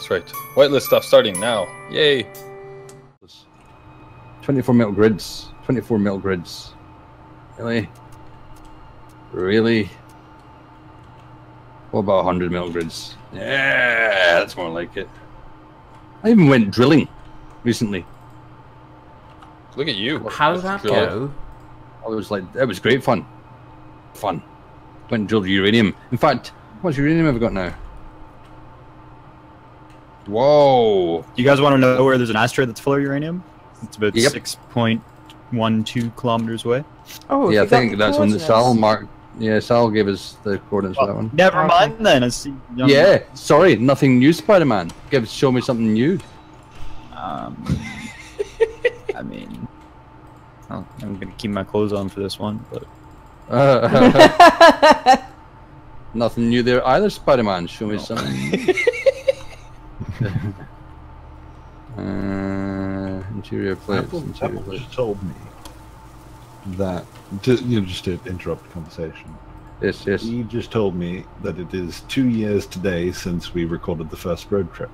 That's right. Whitelist stuff starting now. Yay. 24 metal grids. 24 metal grids. Really? Really? What about 100 metal grids? Yeah, that's more like it. I even went drilling recently. Look at you. How did that go? It was great fun. Went and drilled uranium. In fact, how much uranium have we got now? Whoa! You guys want to know where there's an asteroid that's full of uranium? It's about Yep. 6.12 kilometers away. Oh, Yeah, I you got think the that's when the coordinates. Sal marked. Yeah, Sal gave us the coordinates for that one. Never Okay. mind then. I see. Yeah, sorry, nothing new, Spider-Man. Show me something new. I mean, I'm gonna keep my clothes on for this one, but Nothing new there either, Spider-Man. Show me something. Interior plates. Apple just told me that, just to interrupt the conversation. Yes. He just told me that it is 2 years today since we recorded the first road trip.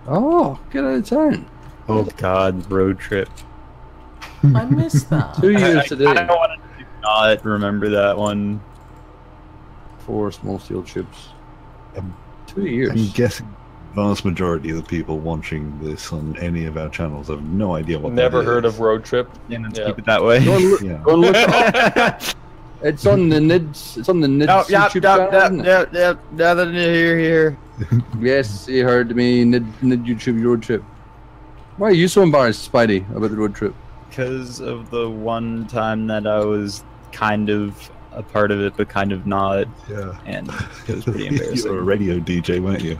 Oh, get out of town. oh god, road trip. I missed that. 2 years today. I don't want to not remember that one. 4 small steel tubes. Um, 2 years. I'm guessing the vast majority of the people watching this on any of our channels have no idea what Never that heard is. of Roadtrip. Yeah, let's Yeah. keep it that way. Go and look, Yeah. go and look it up. It's on the Nids. It's on the Nids YouTube channel. Isn't it? Here. Yes, you heard me. Nid YouTube road trip. Why are you so embarrassed, Spidey, about the road trip? Because of the one time that I was kind of a part of it, but kind of not, Yeah. and it was pretty You were a embarrassing. radio DJ, weren't you?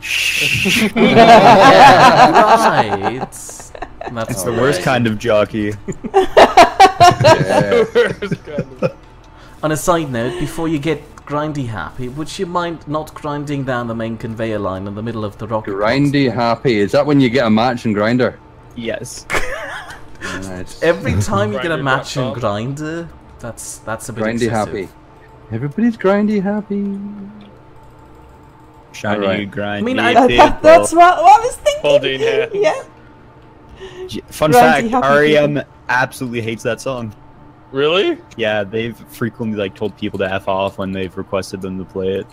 Right. That's It's the worst kind of jockey. Yeah. On a side note, before you get grindy-happy, would you mind not grinding down the main conveyor line in the middle of the rocket? Grindy-happy. Is that when you get a match in Grinder? Yes. Nice. Every time you get a match in Grindr.com. Grinder, that's a bit Grindy-happy. excessive. Everybody's grindy-happy. Shiny, Alright. grindy. I mean, That's what I was thinking. Holding hands. Yeah. Fun Grindy, fact: happy REM absolutely hates that song. Really? Yeah, they've frequently told people to f off when they've requested them to play it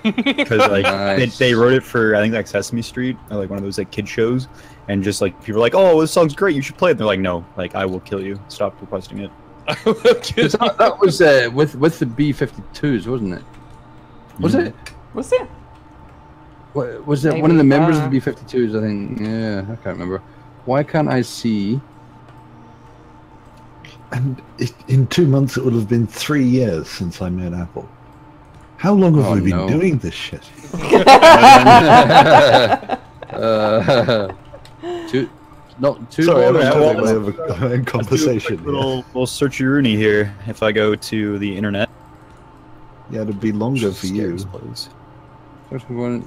because Nice. they wrote it for I think Sesame Street or one of those kid shows, and just people are like, "Oh, this song's great, you should play it." And they're like, "No, I will kill you. Stop requesting it." That was with the B-52s, wasn't it? Was it? Was it? Was it Maybe. one of the members of the B-52s? I think. Yeah, I can't remember. Why can't I see? And in 2 months, it would have been 3 years since I made Apple. How long have Oh, we been no. doing this shit? Two. Sorry, I'm more having than- a bit of a conversation. here. Little searchy-rooney here. If I go to the internet, Yeah, it'd be longer for you. 21,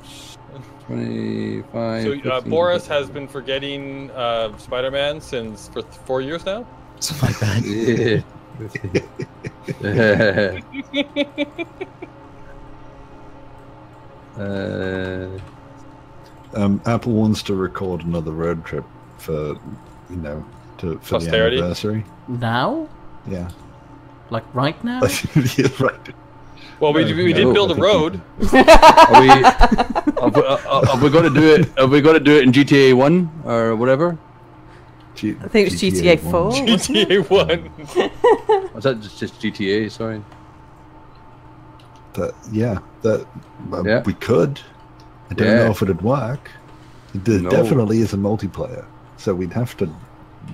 25. So 15, Boris has been forgetting Spider-Man for 4 years now? something like that. Yeah. Apple wants to record another road trip for the Posterity? anniversary. Now? Yeah. Like right now? Yeah, right. Well, we did build a road. Are we going to do it? Are we going to do it in GTA 1 or whatever? I think it's GTA 4. GTA 1. Was that just GTA? Sorry. Yeah, Yeah. we could. I don't know if it'd work. There No. definitely is a multiplayer, so we'd have to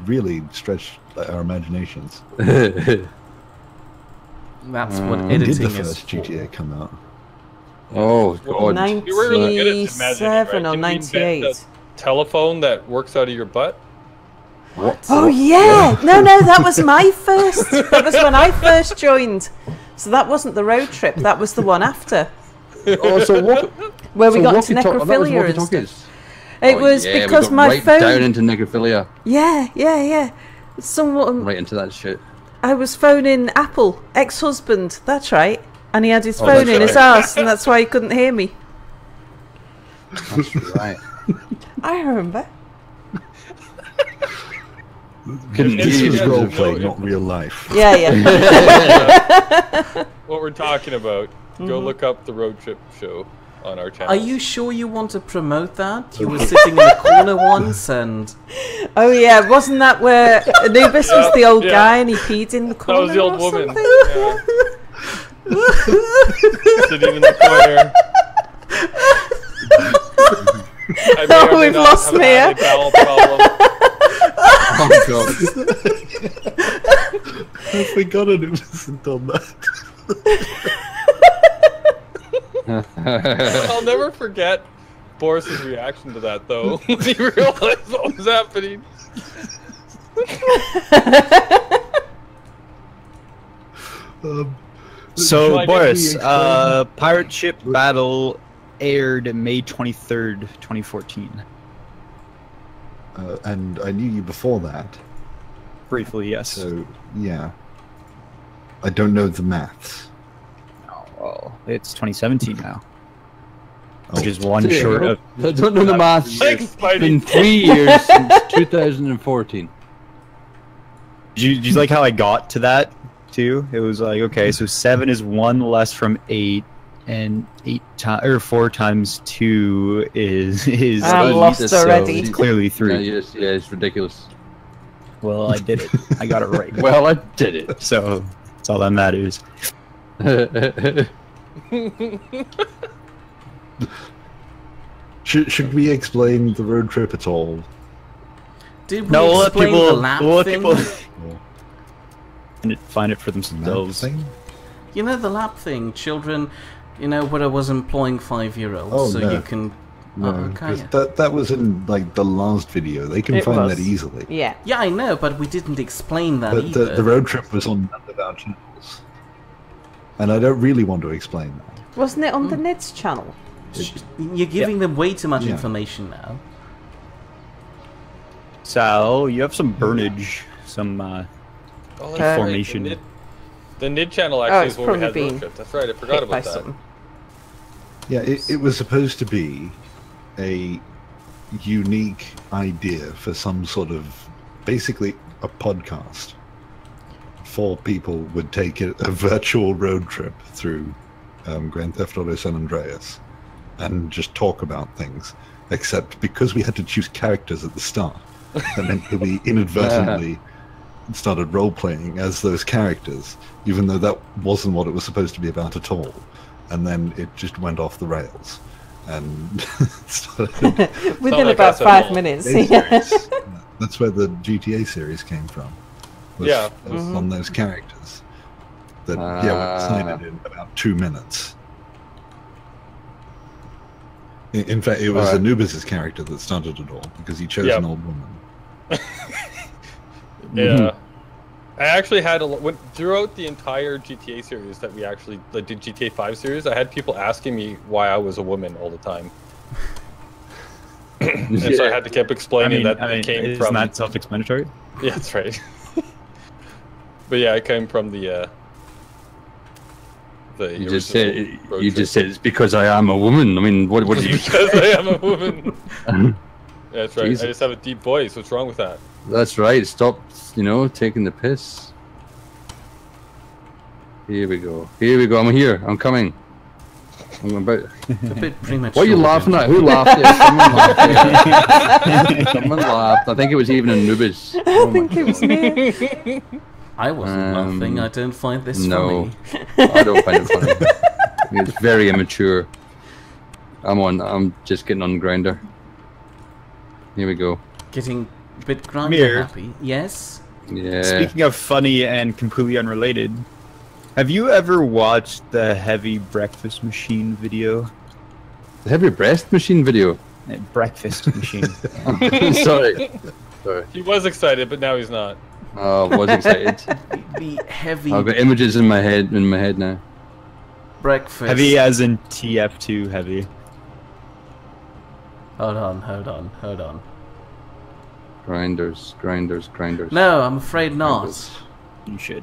really stretch our imaginations. That's what When did editing the is first for. GTA come out? Oh God. You were really good at imagining, 97 right? or Didn't we invent 98. a telephone that works out of your butt? What? Oh yeah, no, that was my first. That was when I first joined. So that wasn't the road trip. That was the one after, Oh, so what? where we so got into walkie-talk- that was necrophilia and stuff. walkie-talkies. It Oh, was yeah, we because got my right phone. down into necrophilia. Yeah. Someone. Right into that shit. I was phoning Apple, ex-husband. That's right. And he had his Oh, phone that's in his right. house, and that's why he couldn't hear me. That's right. I remember. This was Yeah, role no, play, if- not real life. Yeah, yeah. What we're talking about, go look up the Roadtrip show on our channel. Are you sure you want to promote that? You were sitting in the corner once and... Oh yeah, wasn't that where Anubis was the old guy and he peed in the That corner was the old or woman. something? Yeah. Sitting in the corner. I may or may We've not lost have Mia. had a bowel problem. Oh god. I forgot Anubiz had done that. I'll never forget Boris's reaction to that, though. When he realized what was happening. So, Like, Boris, can you explain- Pirate Ship Battle aired May 23rd, 2014. And I knew you before that, Briefly, yes. so yeah. I don't know the maths. Oh, well, it's 2017 now. Which Oh. is one short of... I don't know the maths. Thanks, It's been Spidey. 3 years since 2014. Do you like how I got to that, too? It was like, okay, so 7 is 1 less from 8, and 4 times 2 is I'm don't lost need this, so already. it's clearly Yeah, 3. yeah, it's ridiculous. Well, I did it. I got it right. Well, I did it. So, that's all that matters. Should we explain the road trip at all? Did we No, we'll let explain people... the lap We'll let thing? people find it for That themselves. thing? You know the lap thing, children, you know, where I was employing 5-year-olds, Oh, so no. you can... No, okay. 'cause that was in like the last video. They can It find was. that easily. Yeah. Yeah, I know, but we didn't explain that But either. the road trip was on none of our channels, and I don't really want to explain that. Wasn't it on the Nidd's channel? You're giving them way too much Yeah. information now. Sal, you have some burnage, some Oh, that's Okay. right, formation. The Nidd channel actually it's is where we probably had been Roadtrip. That's right, I forgot Hit by about that. something. Yeah, it was supposed to be a unique idea for some sort of, basically, a podcast. 4 people would take a virtual road trip through Grand Theft Auto San Andreas and just talk about things. Except because we had to choose characters at the start, that meant that we inadvertently started role-playing as those characters, even though that wasn't what it was supposed to be about at all. And then it just went off the rails. And started Within like about us at 5 all. minutes. GTA Yeah. series. That's where the GTA series came from. Yeah. was on those characters. That we decided in about 2 minutes. In fact, it was Alright. Anubiz's character that started it all because he chose Yeah. an old woman. Yeah. I actually had throughout the entire GTA series that we actually did GTA 5 series, I had people asking me why I was a woman all the time. And so I had to keep explaining that it came isn't from... that self-explanatory? Yeah, that's right. But yeah, it came from the You just original said road you trip. just said it's because I am a woman. I mean, what do you? Because I am a woman. Yeah, that's right. Jesus. I just have a deep voice. What's wrong with that? That's right. Stop, taking the piss. Here we go. Here we go. I'm here. I'm coming. I'm about. A bit premature. What are you laughing at? Who laughed? Yeah, someone laughed. Yeah. Someone laughed. I think it was even Anubiz. I think it was me. I wasn't laughing. I don't find this No, funny. I don't find it funny. It's very immature. I'm just getting on Grinder. Here we go. Getting a bit grindy Mir. happy. Yes? Yeah. Speaking of funny and completely unrelated, have you ever watched the Heavy Breakfast Machine video? The heavy breast machine video. Breakfast Machine. Sorry. He was excited, but now he's not. Oh, I was excited. The heavy I've got images in my head now. breakfast. Heavy as in TF2 heavy. Hold on. Grinders. No, I'm afraid not. You should.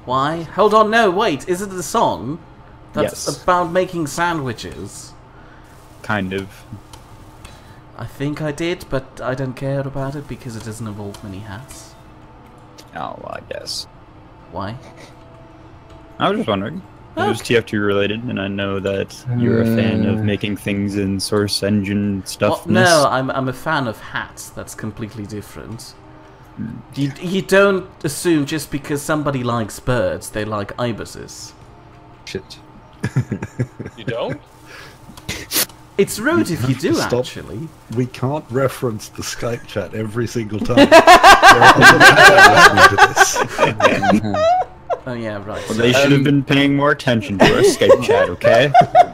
Why? Hold on, no, wait. Is it the song? That's Yes. about making sandwiches. kind of. I think I did, but I don't care about it because it doesn't involve many hats. Oh, well, I guess. Why? I was just wondering. It was TF2 related, and I know that you're a fan of making things in Source Engine stuff. No, I'm a fan of hats. That's completely different. You don't assume just because somebody likes birds, they like ibises. Shit. You don't? It's rude if you do, Stop. actually. We can't reference the Skype chat every single time. There are other people listening to this. Oh yeah, right. Well, they should have been paying more attention to our Skype chat, okay?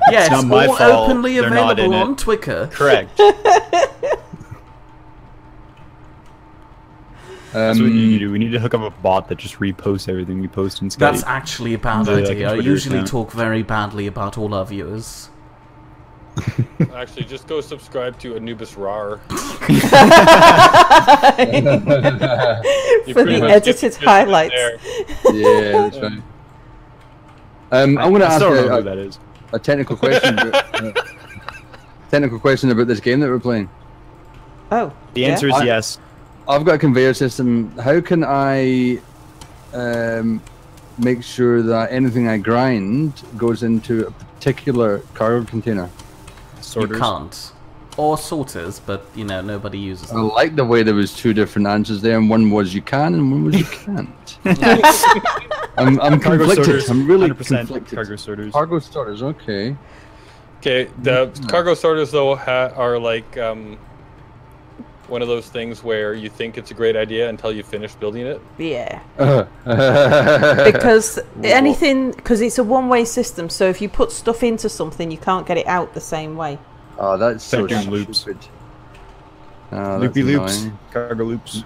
Yeah, it's not my all fault openly they're not in available on it. Twitter. Correct. That's what you do. We need to hook up a bot that just reposts everything we post in Skype. That's actually a bad Yeah, like idea. I Twitter usually account. talk very badly about all our viewers. Actually, just go subscribe to Anubiz RAR. You For pretty the much edited get the gist of it highlights. there. Yeah, that's right. I'm going to I ask still don't know who a that is. technical question. Technical question about this game that we're playing. Oh. The answer is I- yes. I've got a conveyor system. How can I make sure that anything I grind goes into a particular cargo container? Sorters. You can't. Or sorters, but you know, nobody uses I them. like the way there was two different answers there, and one was you can, and one was you can't. I'm Cargo conflicted. sorters. I'm really 100% conflicted. cargo sorters. Cargo sorters, okay. Okay, the cargo sorters though are like one of those things where you think it's a great idea until you finish building it. Yeah. Because Because anything, because it's a one-way system, so if you put stuff into something, you can't get it out the same way. oh, that's so Second loops. stupid. Oh, that's Loopy loops. annoying. Cargo loops.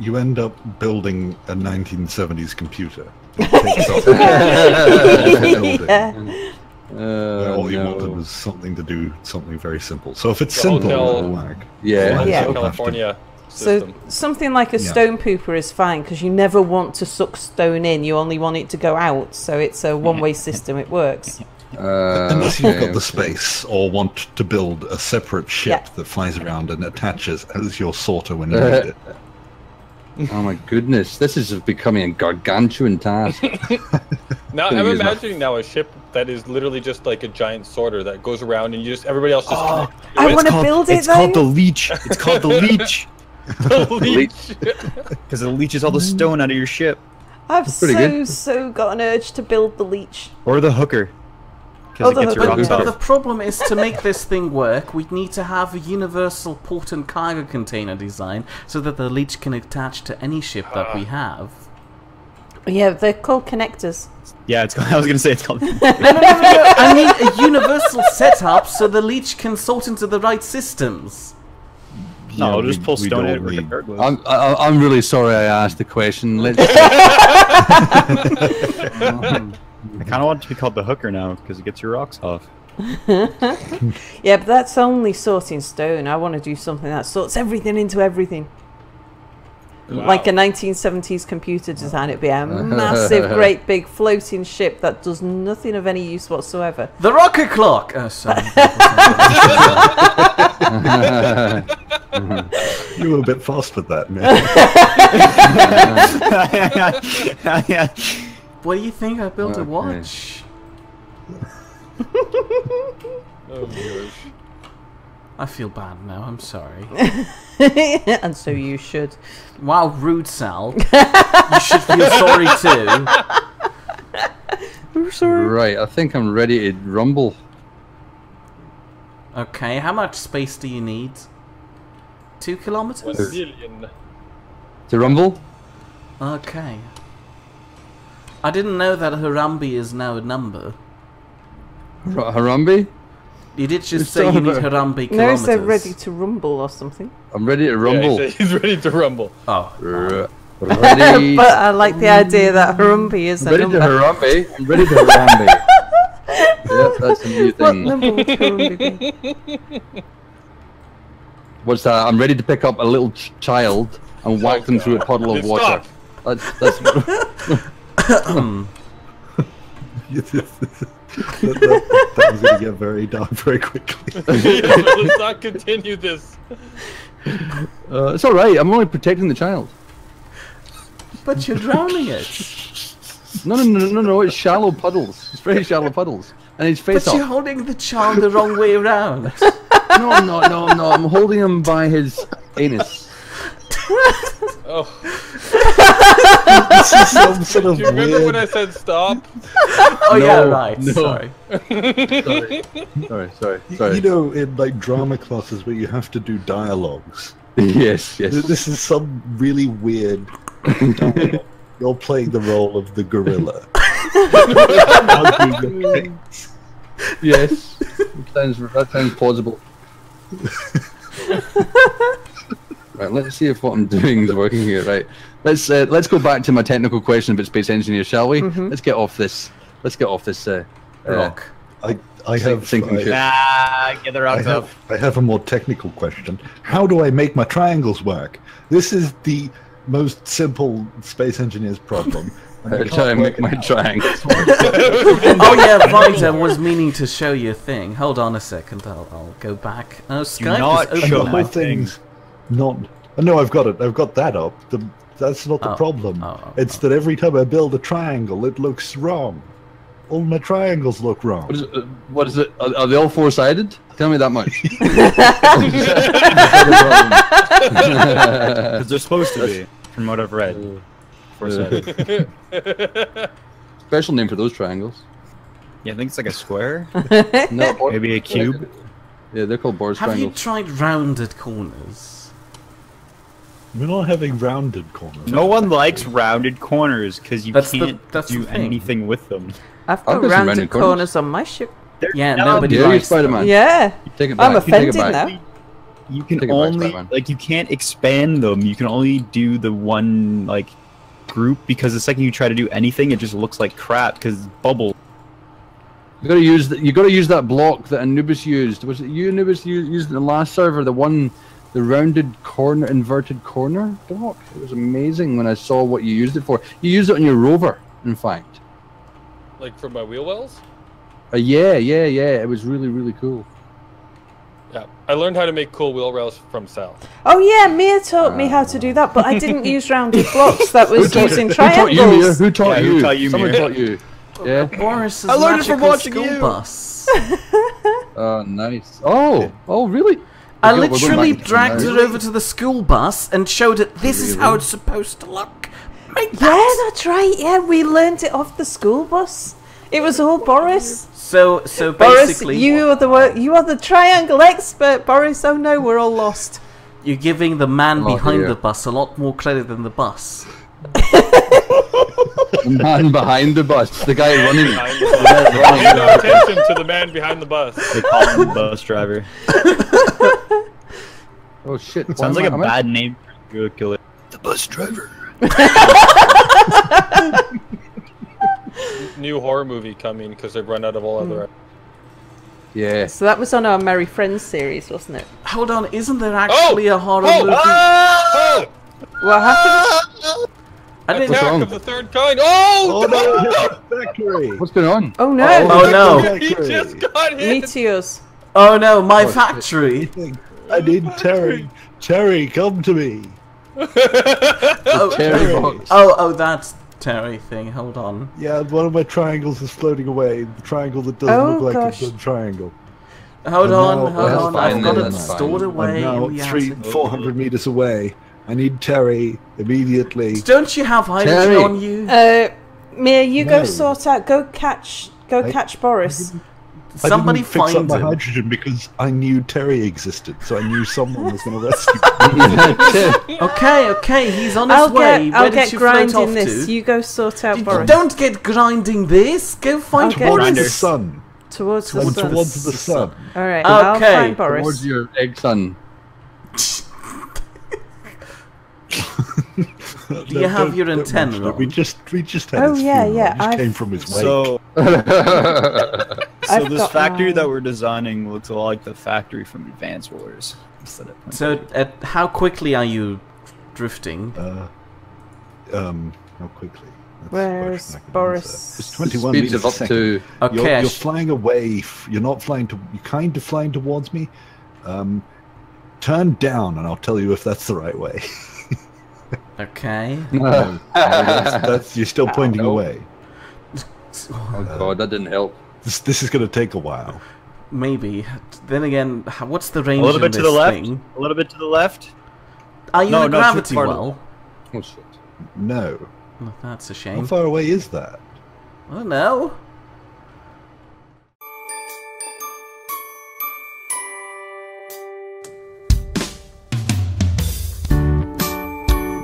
You end up building a 1970s computer. It takes up building. Yeah. All you wanted no. was something to do something very simple. So if it's The simple, hotel- it'll work. Yeah. Yeah. It'll have to- California So system. something like a Yeah. stone pooper is fine because you never want to suck stone in. You only want it to go out. So it's a one-way system. It works. Unless you've got okay. the space or want to build a separate ship Yeah. that flies around and attaches as your sorter when you need it. Oh my goodness, this is becoming a gargantuan task. Now Gonna I'm use my- imagining now a ship that is literally just like a giant sorter that goes around and you just everybody else just I it's want to build it It's called the though. leech. It's called the leech. the leech. Because it leeches all the stone out of your ship. I've pretty good. so got an urge to build the leech. Or the hooker. Oh, Because the it gets your hooker, rocks yeah. But the off. problem is to make this thing work, we need to have a universal port and cargo container design so that the leech can attach to any ship that we have. Yeah, they're called connectors. Yeah, it's called, I was going to say it's called... No, I mean a universal setup so the leech can sort into the right systems. No, Yeah, I'll just pull we stone don't out need- regardless. I'm really sorry I asked the question. Let's. I kind of want it to be called the hooker now because it gets your rocks off. Yeah, but that's only sorting stone. I want to do something that sorts everything into everything. Like a 1970s computer design. It'd be a massive, great big floating ship that does nothing of any use whatsoever. The rocket clock! Oh, sorry. You were a bit fast with that, man. What do you think? I built a Okay. watch. Oh gosh. I feel bad now, I'm sorry. And so you should. Wow, rude Sal. You should feel sorry too. I'm sorry. Right, I think I'm ready to rumble. Okay, how much space do you need? 2 1 kilometers? million. To rumble? Okay. I didn't know that Harambe is now a number. Harambe? You did just It's say you need over. Harambe No, kilometers. they're ready to rumble or something. I'm ready to Yeah, rumble. he's ready to rumble. Oh. Ready. But I like the idea that Harambe is a ready to number. Harambe. I'm ready to Harambe. Yep, that's a new What thing. number would Harambe be? What's that? I'm ready to pick up a little child and whack them through a puddle of water. Stop. That's that was going to get very dark very quickly. Yeah, let's not continue this. It's all right. I'm only protecting the child. But you're drowning it. No. It's shallow puddles. It's very shallow puddles, and he's face But you're up. holding the child the wrong way around. No. I'm holding him by his anus. Oh. This is some sort of Do you remember weird... when I said stop? Oh yeah, No, right. no. Sorry. Sorry. You know, in like drama classes where you have to do dialogues. Yes. This is some really weird dialogue. You're playing the role of the gorilla. Yes. That sounds plausible. Right, let's see if what I'm doing is working here. Right, let's go back to my technical question about space engineers, shall we? Let's get off this. Rock. I have sinking ship. Get the rocks up. I have a more technical question. How do I make my triangles work? This is the most simple space engineer's problem. Try to make my triangles. Oh yeah, right. I was meaning to show you a thing. Hold on a second. I'll go back. Oh, Skype not is show open. The my whole thing's not. No, I've got it. I've got that up. That's not the problem. It's that every time I build a triangle, it looks wrong. All my triangles look wrong. What is it? Are they all four-sided? Tell me that much. Because they're supposed to be, from what I've read. Special name for those triangles. Yeah, I think it's like a square. No, Maybe a cube. Yeah, they're called Boris Have you triangles. tried rounded corners? We're not having rounded corners. No one likes rounded corners because you That's can't the do thing. anything with them. I've I've got got some rounded rounded corners. corners On my ship. Yeah, No, nobody Yeah, you likes them. Spider-Man. Yeah. Take it back. I'm You take it offended back. now. You can Take it back, only Spider-Man. like you can't expand them. You can only do the one like group because the second you try to do anything, it just looks like crap because bubble. You gotta use that block that Anubiz used. Was it you, Anubiz, you used in the last server? The rounded corner, inverted corner block. It was amazing when I saw what you used it for. You used it on your rover, in fact. Like for my wheel wells? Yeah. It was really cool. Yeah. I learned how to make cool wheel rails from Sal. Oh yeah, Mia taught me how to do that, but I didn't use rounded blocks. That was using Who taught you, Mia? triangles. Who taught Yeah, you? who taught you, Someone Mia? taught you. Yeah. Boris' I learned it from magical watching school you. bus. Oh, nice. Oh, really? I We're going literally back to dragged now. it over to the school bus and showed it. This is how it's supposed to look. Make Yeah, that. that's right. Yeah, we learned it off the school bus. It was all Boris. So Boris, basically, you are the triangle expert, Boris. Oh no, we're all lost. you're giving the man Oh, behind dear. the bus a lot more credit than the bus. The man behind the bus, the guy running. Pay no attention to the man behind the bus. They call him the bus driver. Oh shit! Sounds like a Am I- bad name for a serial killer. The bus driver. New horror movie coming because they've run out of all other. Yeah. So that was on our Merry Friends series, wasn't it? Hold on, isn't there actually a horror movie? Oh! What happened? I didn't. What's Attack wrong? of the third kind! Oh! Oh no! Factory. What's going on? Oh no! Oh no! He just got hit! Meteors. Oh no! My shit. factory. I need Terry. Terry, come to me. Oh, Terry box. oh, that's Terry thing. Hold on. Yeah, one of my triangles is floating away. The triangle that doesn't Oh, look like gosh. a triangle. Hold And on. now- Hold that's on. fine I've got then, it that's stored fine. away. I'm now in 400 meters away. I need Terry immediately. Don't you have hydrogen Terry. on you? Mia, you No. go sort out. Go catch Boris. Somebody I didn't fix up find my him. hydrogen because I knew Terry existed, so I knew someone was going to rescue me. Okay. He's on his way. I'll Where get did you float off grinding this. to? You go sort out Boris. Don't get grinding this. Go find Okay. Towards the Boris. sun. Towards the Towards sun. the sun. All right, Okay. I'll find Towards Boris. your egg son. Do you have your antenna mention it. on? We just had Oh, his yeah, funeral. yeah, It just I've- came from his wake. So, I've this got factory mine. that we're designing looks a lot like the factory from Advance Wars. So, how quickly are you drifting? How quickly? Where's Boris? It's 21 Speeds meters of a up second. to. Okay, You're flying away. You're not flying to. You're kind of flying towards me. Turn down, and I'll tell you if that's the right way. okay. No, you're still pointing away. Oh god, that didn't help. This is going to take a while. Maybe. Then again, what's the range? A little bit in to the this left. thing? A little bit to the left. Are you No, in a no, too gravity far. well? Oh shit. No. Oh, that's a How shame. far away is that? I don't know.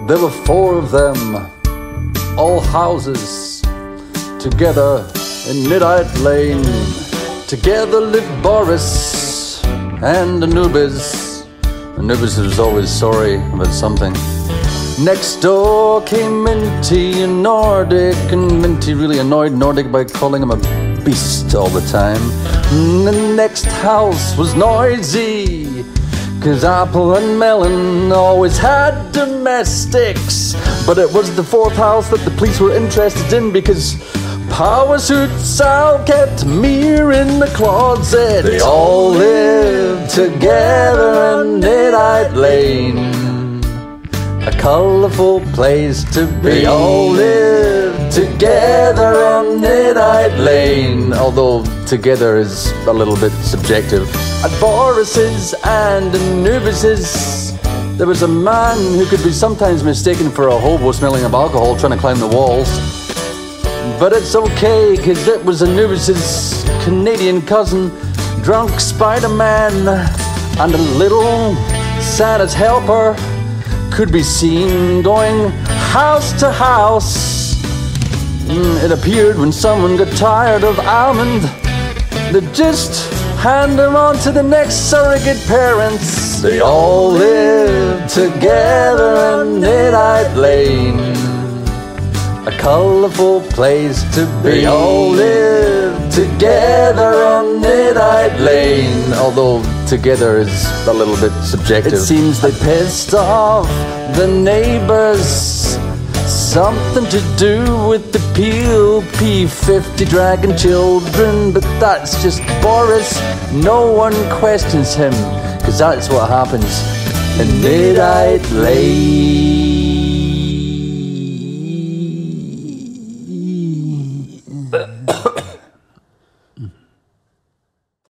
There were 4 of them, all houses, together in Nidd Lane. Together lived Boris and Anubiz. Anubiz was always sorry about something. Next door came Minty and Nordic, and Minty really annoyed Nordic by calling him a beast all the time. And the next house was noisy, 'cause Apple and Melon always had domestics. But it was the 4th house that the police were interested in, because Power Suit Sal kept Mir in the closet. They all lived together in Nidd Lane, a colourful place to be. They all lived together on Nidd Lane, although together is a little bit subjective. At Boris's and Anubiz's, there was a man who could be sometimes mistaken for a hobo smelling of alcohol trying to climb the walls. But it's okay, 'cause it was Anubiz's Canadian cousin, drunk Spider-Man, and a little Santa's helper could be seen going house to house. It appeared when someone got tired of almond, they'd just hand them on to the next surrogate parents. They all lived together in Nidd Lane, a colourful place to be. They all lived together on Nidd Lane, although together is a little bit subjective. It seems they pissed off the neighbours, something to do with the Peel P50 dragon children, but that's just Boris. No one questions him, 'cause that's what happens in Nidd Lane.